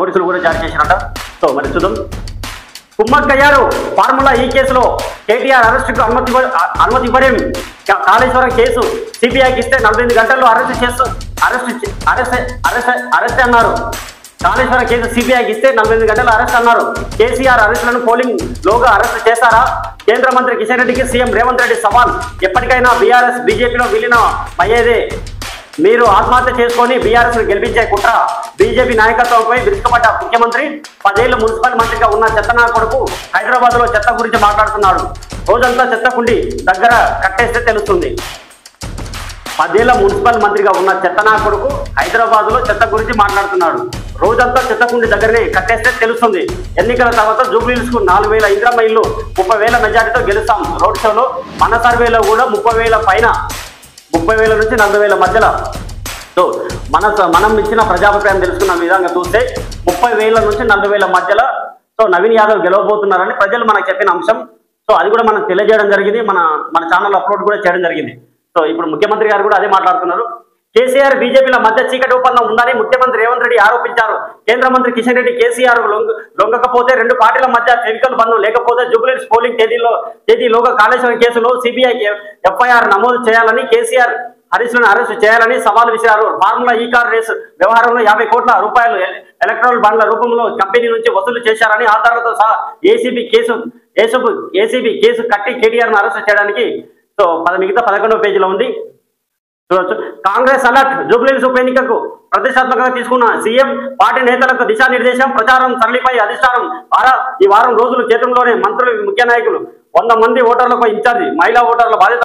నోటీసులు కూడా జారీ చేసినట్ట. సో మరి చూద్దాం. కుమ్మక్కయ్యారు ఫార్ములా ఈ కేసులో కేటీఆర్ అరెస్టుకు అనుమతి ఇవ్వడం. కాళేశ్వరం కేసు సిబిఐకి ఇస్తే 48 గంటల్లో అరెస్ట్ అన్నారు. కాళేశ్వరం కేసు సిబిఐకి ఇస్తే 48 గంటల్లో అరెస్ట్ అన్నారు. కేసీఆర్ అరెస్టులను పోలింగ్ లోగా అరెస్ట్ చేశారా? కేంద్ర మంత్రి కిషన్ రెడ్డికి సీఎం రేవంత్ రెడ్డి సవాల్. ఎప్పటికైనా బీఆర్ఎస్ బీజేపీలో విలీనం అయ్యేదే. మీరు ఆత్మహత్య చేసుకొని బీఆర్ఎస్ ను గెలిపించే కుట్ర. బీజేపీ నాయకత్వంపై విరుచుకుపడ్డ ముఖ్యమంత్రి 10 ఏళ్లు మున్సిపల్ మంత్రిగా ఉన్న చెత్తనా కొడుకు హైదరాబాద్ లో చెత్త గురించి మాట్లాడుతున్నాడు. రోజంతా చెత్త కుండి దగ్గర కట్టేస్తే తెలుస్తుంది. 10 ఏళ్ల మున్సిపల్ మంత్రిగా ఉన్న చెత్తనా కొడుకు హైదరాబాద్ లో చెత్త గురించి మాట్లాడుతున్నాడు. రోజంతా చెత్త కుండి దగ్గరనే కట్టేస్తే తెలుస్తుంది. ఎన్నికల తర్వాత జూబ్లీహిల్స్ కు 4,000 ఇందిరమ్మ ఇల్లు 30,000 మెజార్టీతో గెలుస్తాం. రోడ్ షోలో మన సర్వేలో కూడా 30,000 పైన, 30,000 నుంచి 40,000 మధ్యలో. సో మనం ఇచ్చిన ప్రజాభిప్రాయం తెలుసుకున్న విధంగా చూస్తే 30,000 నుంచి 40,000 మధ్యలో సో నవీన్ యాదవ్ గెలవబోతున్నారని ప్రజలు మనకు చెప్పిన అంశం. సో అది కూడా మనకు తెలియజేయడం జరిగింది. మన ఛానల్ అప్లోడ్ కూడా చేయడం జరిగింది. సో ఇప్పుడు ముఖ్యమంత్రి గారు కూడా అదే మాట్లాడుతున్నారు. కేసీఆర్ బీజేపీల మధ్య చీకటి ఒప్పందం ఉందని ముఖ్యమంత్రి రేవంత్ రెడ్డి ఆరోపించారు. కేంద్ర మంత్రి కిషన్ రెడ్డి కేసీఆర్ లొంగకపోతే 2 పార్టీల మధ్య ఫిజికల్ బంధం లేకపోతే జూబ్లీహిల్స్ పోలింగ్ తేదీలోగా కాళేశ్వరం కేసులో సిబిఐకి ఎఫ్ఐఆర్ నమోదు చేయాలని, కేసీఆర్ హరీష్లను అరెస్టు చేయాలని సవాల్ విసిరారు. ఫార్ములా ఈ కార్ రేసు వ్యవహారంలో 50 కోట్ల రూపాయలు ఎలక్ట్రల్ బాండ్ల రూపంలో కంపెనీ నుంచి వసూలు చేశారని ఆధారాలతో సహా ఏసీబీ కేసు కట్టి కేటీఆర్ ను అరెస్టు చేయడానికి సో మిగతా 11వ పేజీలో ఉంది. చూడొచ్చు. కాంగ్రెస్ అలర్ట్. జూబ్లీహిల్స్ ఉప ఎన్నికకు ప్రతిష్టాత్మకంగా తీసుకున్న సీఎం పార్టీ నేతలకు దిశానిర్దేశం. ప్రచారం సరళిపై అధిష్టానం. ఈ వారం రోజులు చేతుల్లోనే మంత్రులు, ముఖ్య నాయకులు 100 మంది ఓటర్లకు ఇన్ఛార్జి, మహిళా ఓటర్ల బాధ్యత